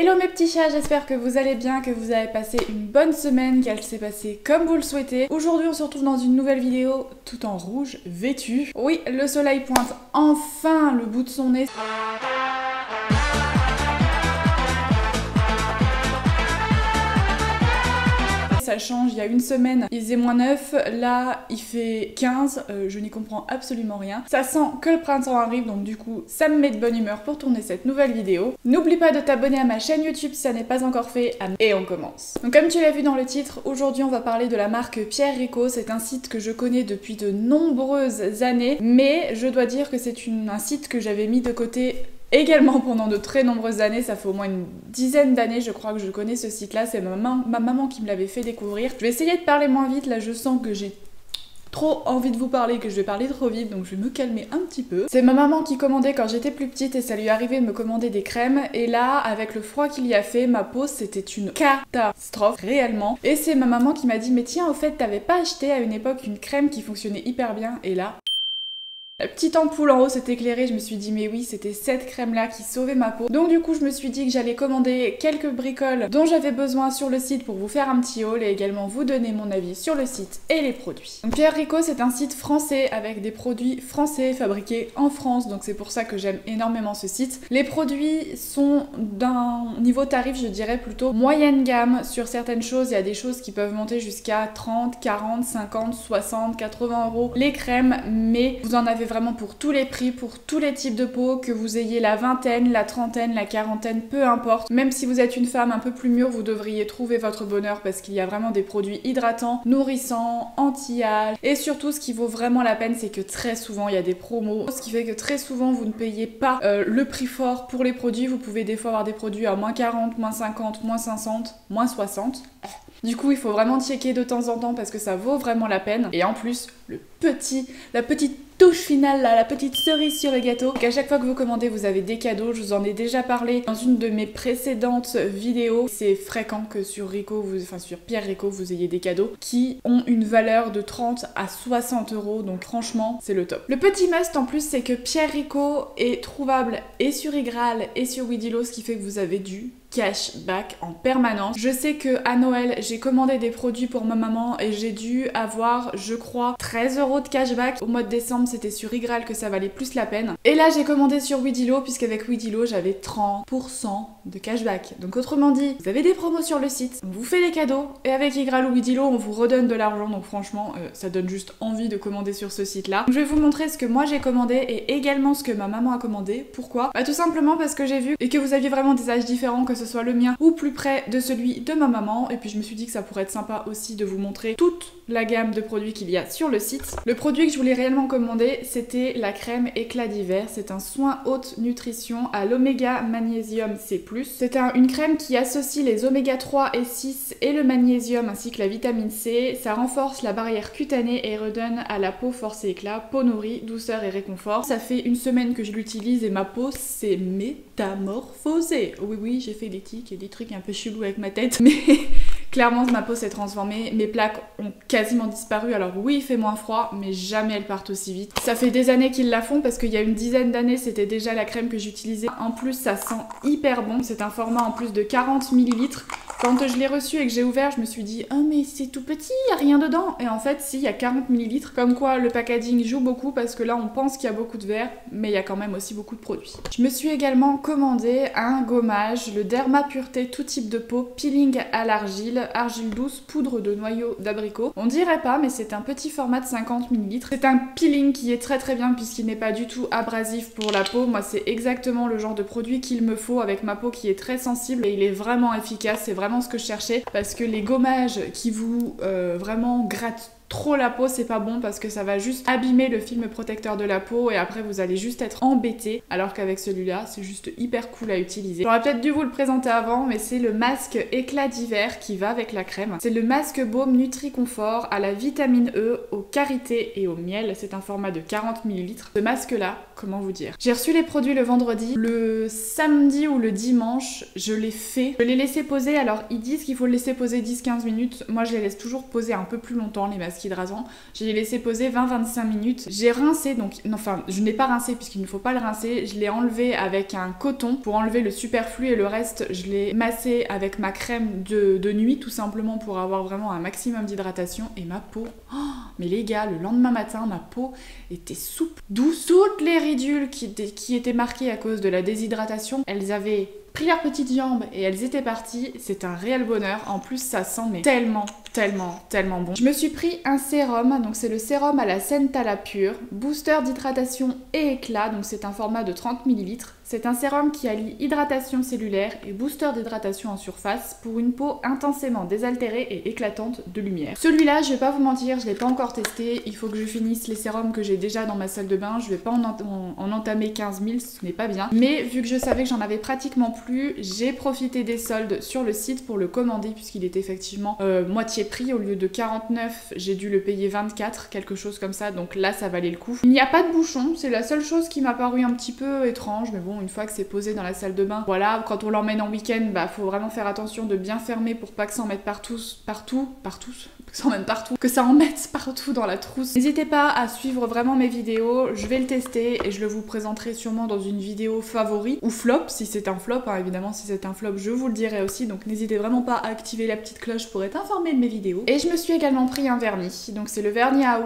Hello mes petits chats, j'espère que vous allez bien, que vous avez passé une bonne semaine, qu'elle s'est passée comme vous le souhaitez. Aujourd'hui on se retrouve dans une nouvelle vidéo tout en rouge, vêtue. Oui, le soleil pointe enfin le bout de son nez. Ça change, il y a une semaine il faisait -9, là il fait 15, je n'y comprends absolument rien. Ça sent que le printemps arrive, donc du coup ça me met de bonne humeur pour tourner cette nouvelle vidéo. N'oublie pas de t'abonner à ma chaîne YouTube si ça n'est pas encore fait, et on commence. Donc comme tu l'as vu dans le titre, aujourd'hui on va parler de la marque Pierre Rico. C'est un site que je connais depuis de nombreuses années, mais je dois dire que c'est un site que j'avais mis de côté également pendant de très nombreuses années. Ça fait au moins une dizaine d'années je crois que je connais ce site là, c'est ma maman qui me l'avait fait découvrir. Je vais essayer de parler moins vite, là je sens que j'ai trop envie de vous parler, que je vais parler trop vite, donc je vais me calmer un petit peu. C'est ma maman qui commandait quand j'étais plus petite et ça lui arrivait de me commander des crèmes, et là avec le froid qu'il y a fait, ma peau c'était une catastrophe réellement, et c'est ma maman qui m'a dit mais tiens au fait t'avais pas acheté à une époque une crème qui fonctionnait hyper bien, et là la petite ampoule en haut s'est éclairée, je me suis dit mais oui, c'était cette crème là qui sauvait ma peau. Donc du coup je me suis dit que j'allais commander quelques bricoles dont j'avais besoin sur le site pour vous faire un petit haul et également vous donner mon avis sur le site et les produits. Donc Pierre Rico c'est un site français avec des produits français fabriqués en France, donc c'est pour ça que j'aime énormément ce site. Les produits sont d'un niveau tarif je dirais plutôt moyenne gamme. Sur certaines choses il y a des choses qui peuvent monter jusqu'à 30, 40, 50, 60, 80 euros les crèmes, mais vous en avez vraiment pour tous les prix, pour tous les types de peau, que vous ayez la vingtaine, la trentaine, la quarantaine, peu importe. Même si vous êtes une femme un peu plus mûre, vous devriez trouver votre bonheur parce qu'il y a vraiment des produits hydratants, nourrissants, anti-âge. Et surtout, ce qui vaut vraiment la peine, c'est que très souvent, il y a des promos. Ce qui fait que très souvent, vous ne payez pas le prix fort pour les produits. Vous pouvez des fois avoir des produits à moins 40, moins 50, moins 50, moins 60. Du coup, il faut vraiment checker de temps en temps parce que ça vaut vraiment la peine. Et en plus, la petite touche finale là, la petite cerise sur le gâteau, qu'à chaque fois que vous commandez vous avez des cadeaux. Je vous en ai déjà parlé dans une de mes précédentes vidéos. C'est fréquent que sur sur Pierre Rico vous ayez des cadeaux qui ont une valeur de 30 à 60 euros, donc franchement c'est le top. Le petit must en plus c'est que Pierre Rico est trouvable et sur Igral et sur Weedilo, ce qui fait que vous avez du cashback en permanence. Je sais que à Noël j'ai commandé des produits pour ma maman et j'ai dû avoir je crois 13 euros de cashback. Au mois de décembre c'était sur Igral que ça valait plus la peine, et là j'ai commandé sur Weedilo puisqu'avec Weedilo j'avais 30% de cashback. Donc autrement dit, vous avez des promos sur le site, on vous fait des cadeaux, et avec Igral ou Weedilo on vous redonne de l'argent, donc franchement ça donne juste envie de commander sur ce site là. Donc, je vais vous montrer ce que moi j'ai commandé et également ce que ma maman a commandé. Pourquoi? Tout simplement parce que j'ai vu et que vous aviez vraiment des âges différents, que ce soit le mien ou plus près de celui de ma maman, et puis je me suis dit que ça pourrait être sympa aussi de vous montrer toute la gamme de produits qu'il y a sur le site. Le produit que je voulais réellement commander c'était la crème éclat d'hiver. C'est un soin haute nutrition à l'oméga magnésium C+. C'est une crème qui associe les oméga 3 et 6 et le magnésium ainsi que la vitamine C. Ça renforce la barrière cutanée et redonne à la peau force et éclat, peau nourrie, douceur et réconfort. Ça fait une semaine que je l'utilise et ma peau s'est métamorphosée. Oui, j'ai fait des tics et des trucs un peu chelous avec ma tête, mais clairement ma peau s'est transformée, mes plaques ont quasiment disparu. Alors oui il fait moins froid, mais jamais elles partent aussi vite. Ça fait des années qu'ils la font parce qu'il y a une dizaine d'années c'était déjà la crème que j'utilisais. En plus ça sent hyper bon, c'est un format en plus de 40 ml. Quand je l'ai reçu et que j'ai ouvert, je me suis dit « Oh mais c'est tout petit, il n'y a rien dedans !» Et en fait, si, il y a 40 ml. Comme quoi, le packaging joue beaucoup parce que là, on pense qu'il y a beaucoup de verre, mais il y a quand même aussi beaucoup de produits. Je me suis également commandé un gommage, le Derma Pureté tout type de peau, peeling à l'argile, argile douce, poudre de noyau d'abricot. On dirait pas, mais c'est un petit format de 50 ml. C'est un peeling qui est très bien puisqu'il n'est pas du tout abrasif pour la peau. Moi, c'est exactement le genre de produit qu'il me faut avec ma peau qui est très sensible, et il est vraiment efficace. C'est vraiment ce que je cherchais, parce que les gommages qui vous vraiment grattent trop la peau, c'est pas bon parce que ça va juste abîmer le film protecteur de la peau et après vous allez juste être embêté, alors qu'avec celui-là c'est juste hyper cool à utiliser. J'aurais peut-être dû vous le présenter avant, mais c'est le masque éclat d'hiver qui va avec la crème. C'est le masque baume Nutri-Confort à la vitamine E, au karité et au miel. C'est un format de 40 ml. Ce masque là, comment vous dire, j'ai reçu les produits le vendredi, le samedi ou le dimanche je l'ai fait, je l'ai laissé poser. Alors ils disent qu'il faut le laisser poser 10-15 minutes, moi je les laisse toujours poser un peu plus longtemps les masques masque hydratant. J'ai laissé poser 20-25 minutes. J'ai rincé, donc, non, enfin, je n'ai pas rincé puisqu'il ne faut pas le rincer. Je l'ai enlevé avec un coton pour enlever le superflu et le reste, je l'ai massé avec ma crème de nuit, tout simplement pour avoir vraiment un maximum d'hydratation. Et ma peau, oh, mais les gars, le lendemain matin, ma peau était souple, douce. Toutes les ridules qui étaient marquées à cause de la déshydratation, elles avaient pris leurs petites jambes et elles étaient parties. C'est un réel bonheur. En plus, ça sent mais tellement bon. Je me suis pris un sérum, donc c'est le sérum à la Centala Pure, booster d'hydratation et éclat, donc c'est un format de 30 ml. C'est un sérum qui allie hydratation cellulaire et booster d'hydratation en surface pour une peau intensément désaltérée et éclatante de lumière. Celui-là, je vais pas vous mentir, je l'ai pas encore testé. Il faut que je finisse les sérums que j'ai déjà dans ma salle de bain. Je vais pas en entamer 15 000, ce n'est pas bien. Mais vu que je savais que j'en avais pratiquement plus, j'ai profité des soldes sur le site pour le commander puisqu'il est effectivement moitié prix. Au lieu de 49, j'ai dû le payer 24, quelque chose comme ça. Donc là, ça valait le coup. Il n'y a pas de bouchon, c'est la seule chose qui m'a paru un petit peu étrange, mais bon, une fois que c'est posé dans la salle de bain, voilà, quand on l'emmène en week-end, bah faut vraiment faire attention de bien fermer pour pas que ça en mette partout, que ça en mette partout dans la trousse. N'hésitez pas à suivre vraiment mes vidéos, je vais le tester et je le vous présenterai sûrement dans une vidéo favori ou flop, si c'est un flop, hein, évidemment si c'est un flop je vous le dirai aussi, donc n'hésitez vraiment pas à activer la petite cloche pour être informé de mes vidéos. Et je me suis également pris un vernis, donc c'est le vernis à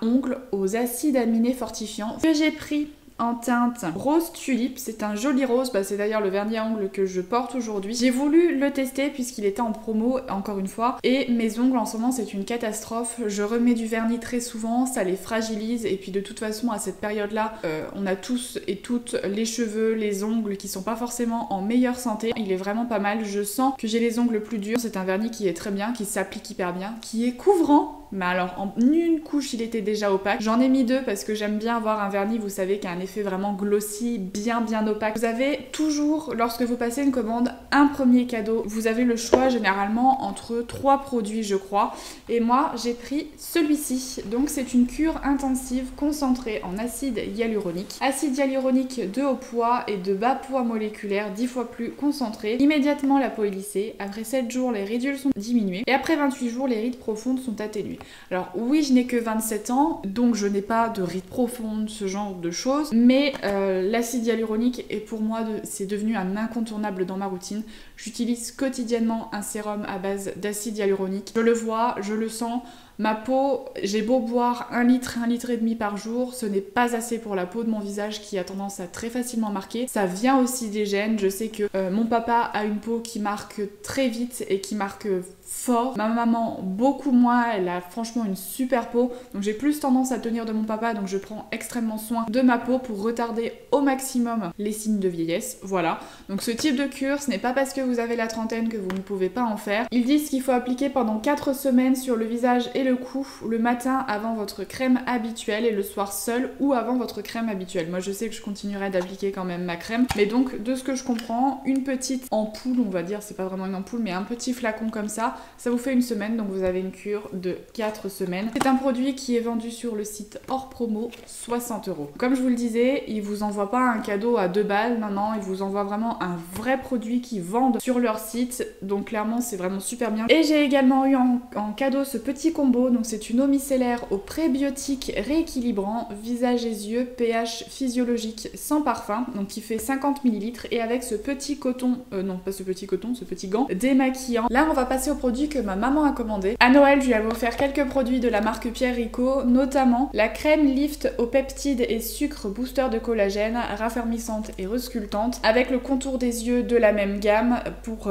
ongles aux acides aminés fortifiants que j'ai pris en teinte rose tulipe, c'est un joli rose, bah c'est d'ailleurs le vernis à ongles que je porte aujourd'hui. J'ai voulu le tester puisqu'il était en promo, encore une fois, et mes ongles en ce moment c'est une catastrophe. Je remets du vernis très souvent, ça les fragilise, et puis de toute façon à cette période-là, on a tous et toutes les cheveux, les ongles qui sont pas forcément en meilleure santé. Il est vraiment pas mal, je sens que j'ai les ongles plus durs. C'est un vernis qui est très bien, qui s'applique hyper bien, qui est couvrant. Mais alors en une couche il était déjà opaque. J'en ai mis deux parce que j'aime bien avoir un vernis, vous savez, qui a un effet vraiment glossy, bien opaque. Vous avez toujours, lorsque vous passez une commande, un premier cadeau. Vous avez le choix généralement entre 3 produits je crois. Et moi j'ai pris celui-ci. Donc c'est une cure intensive concentrée en acide hyaluronique. Acide hyaluronique de haut poids et de bas poids moléculaire 10 fois plus concentré. Immédiatement la peau est lissée. Après 7 jours les ridules sont diminuées. Et après 28 jours les rides profondes sont atténuées. Alors oui, je n'ai que 27 ans, donc je n'ai pas de rides profondes, ce genre de choses, mais l'acide hyaluronique est pour moi, c'est devenu un incontournable dans ma routine. J'utilise quotidiennement un sérum à base d'acide hyaluronique. Je le vois, je le sens. Ma peau, j'ai beau boire 1 litre et demi par jour, ce n'est pas assez pour la peau de mon visage qui a tendance à très facilement marquer. Ça vient aussi des gènes, je sais que mon papa a une peau qui marque très vite et qui marque fort. Ma maman beaucoup moins, elle a franchement une super peau, donc j'ai plus tendance à tenir de mon papa, donc je prends extrêmement soin de ma peau pour retarder au maximum les signes de vieillesse, voilà. Donc ce type de cure, ce n'est pas parce que vous avez la trentaine que vous ne pouvez pas en faire. Ils disent qu'il faut appliquer pendant 4 semaines sur le visage et le cou, le matin avant votre crème habituelle et le soir seul ou avant votre crème habituelle. Moi je sais que je continuerai d'appliquer quand même ma crème, mais donc de ce que je comprends, une petite ampoule, on va dire, c'est pas vraiment une ampoule, mais un petit flacon comme ça vous fait 1 semaine, donc vous avez une cure de 4 semaines. C'est un produit qui est vendu sur le site hors promo, 60 €. Comme je vous le disais, ils vous envoient pas un cadeau à 2 balles, non, ils vous envoient vraiment un vrai produit qu'ils vendent sur leur site, donc clairement c'est vraiment super bien. Et j'ai également eu en cadeau ce petit combo, donc c'est une eau micellaire au prébiotique rééquilibrant, visage et yeux, pH physiologique sans parfum, donc qui fait 50 ml, et avec ce petit coton, non pas ce petit coton, ce petit gant démaquillant. Là on va passer au produit que ma maman a commandé. À Noël, je lui avais offert quelques produits de la marque Pierre Rico, notamment la crème Lift aux peptides et sucre booster de collagène, raffermissante et resculptante, avec le contour des yeux de la même gamme pour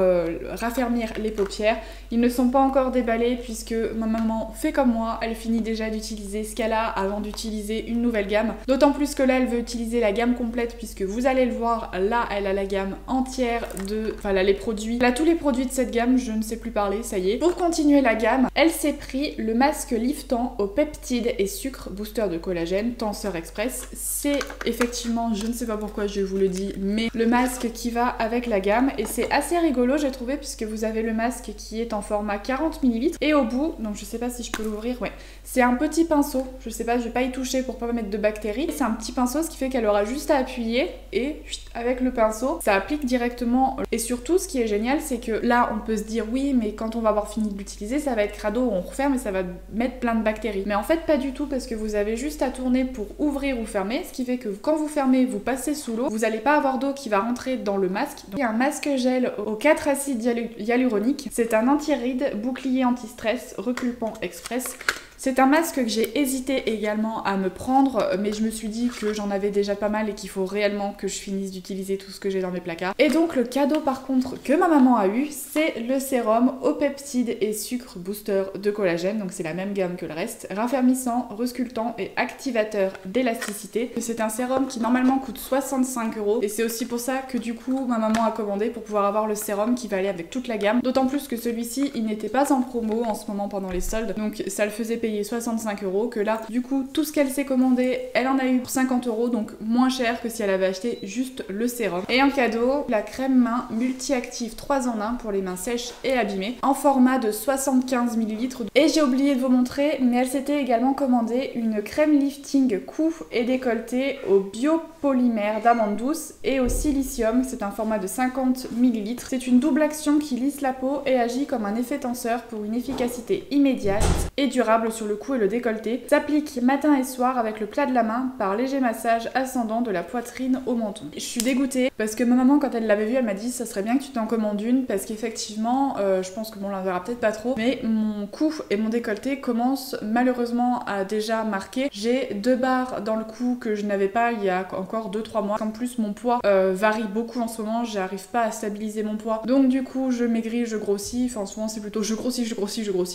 raffermir les paupières. Ils ne sont pas encore déballés puisque ma maman fait comme moi, elle finit déjà d'utiliser ce qu'elle a avant d'utiliser une nouvelle gamme. D'autant plus que là, elle veut utiliser la gamme complète puisque vous allez le voir, là, elle a la gamme entière de... Enfin, là, les produits... Elle a tous les produits de cette gamme, je ne sais plus parler, ça y est. Pour continuer la gamme, elle s'est pris le masque liftant aux peptides et sucre booster de collagène, Tenseur Express. C'est effectivement, je ne sais pas pourquoi je vous le dis, mais le masque qui va avec la gamme. Et c'est assez rigolo, j'ai trouvé, puisque vous avez le masque qui est en format 40 ml. Et au bout, donc je sais pas si je peux l'ouvrir, ouais. C'est un petit pinceau, je sais pas, je vais pas y toucher pour pas mettre de bactéries. C'est un petit pinceau, ce qui fait qu'elle aura juste à appuyer et avec le pinceau, ça applique directement. Et surtout, ce qui est génial, c'est que là, on peut se dire oui, mais quand on va avoir fini de l'utiliser, ça va être crado, on referme et ça va mettre plein de bactéries. Mais en fait, pas du tout, parce que vous avez juste à tourner pour ouvrir ou fermer, ce qui fait que quand vous fermez, vous passez sous l'eau, vous n'allez pas avoir d'eau qui va rentrer dans le masque. Donc, il y a un masque gel aux 4 acides hyaluroniques. C'est un anti-rides, bouclier anti-stress, reculpant express. C'est un masque que j'ai hésité également à me prendre, mais je me suis dit que j'en avais déjà pas mal et qu'il faut réellement que je finisse d'utiliser tout ce que j'ai dans mes placards. Et donc le cadeau par contre que ma maman a eu, c'est le sérum aux peptides et sucre booster de collagène, donc c'est la même gamme que le reste, raffermissant, resculptant et activateur d'élasticité. C'est un sérum qui normalement coûte 65 € et c'est aussi pour ça que du coup ma maman a commandé pour pouvoir avoir le sérum qui va aller avec toute la gamme, d'autant plus que celui-ci il n'était pas en promo en ce moment pendant les soldes, donc ça le faisait payer 65 € que là du coup tout ce qu'elle s'est commandé elle en a eu pour 50 €, donc moins cher que si elle avait acheté juste le sérum. Et en cadeau la crème main multi-active 3 en 1 pour les mains sèches et abîmées en format de 75 ml. Et j'ai oublié de vous montrer, mais elle s'était également commandé une crème lifting cou et décolleté au biopolymère d'amande douce et au silicium. C'est un format de 50 ml. C'est une double action qui lisse la peau et agit comme un effet tenseur pour une efficacité immédiate et durable sur le cou et le décolleté. S'applique matin et soir avec le plat de la main par léger massage ascendant de la poitrine au menton. Je suis dégoûtée parce que ma maman quand elle l'avait vue elle m'a dit ça serait bien que tu t'en commandes une parce qu'effectivement je pense que bon on la verra peut-être pas trop mais mon cou et mon décolleté commencent malheureusement à déjà marquer. J'ai 2 barres dans le cou que je n'avais pas il y a encore 2-3 mois. En plus mon poids varie beaucoup en ce moment, j'arrive pas à stabiliser mon poids donc du coup je maigris, je grossis, enfin souvent c'est plutôt je grossis,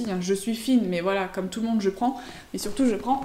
hein. Je suis fine mais voilà comme tout le monde je prends, mais surtout je prends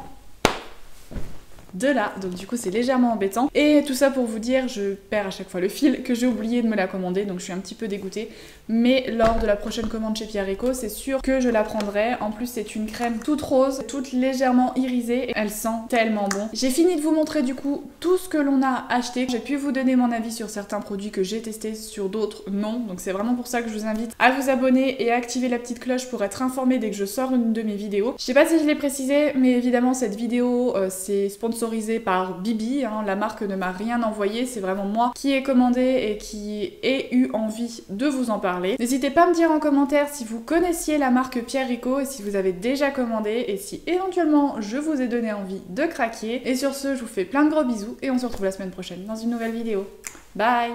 de là, donc du coup c'est légèrement embêtant. Et tout ça pour vous dire, je perds à chaque fois le fil, que j'ai oublié de me la commander, donc je suis un petit peu dégoûtée. Mais lors de la prochaine commande chez Pierre & Co, c'est sûr que je la prendrai. En plus c'est une crème toute rose, toute légèrement irisée, elle sent tellement bon. J'ai fini de vous montrer du coup tout ce que l'on a acheté. J'ai pu vous donner mon avis sur certains produits que j'ai testés, sur d'autres non. Donc c'est vraiment pour ça que je vous invite à vous abonner et à activer la petite cloche pour être informé dès que je sors une de mes vidéos. Je sais pas si je l'ai précisé, mais évidemment cette vidéo c'est sponsorisé par Bibi, hein. La marque ne m'a rien envoyé, c'est vraiment moi qui ai commandé et qui ai eu envie de vous en parler. N'hésitez pas à me dire en commentaire si vous connaissiez la marque Pierre & Co et si vous avez déjà commandé et si éventuellement je vous ai donné envie de craquer. Et sur ce, je vous fais plein de gros bisous et on se retrouve la semaine prochaine dans une nouvelle vidéo. Bye!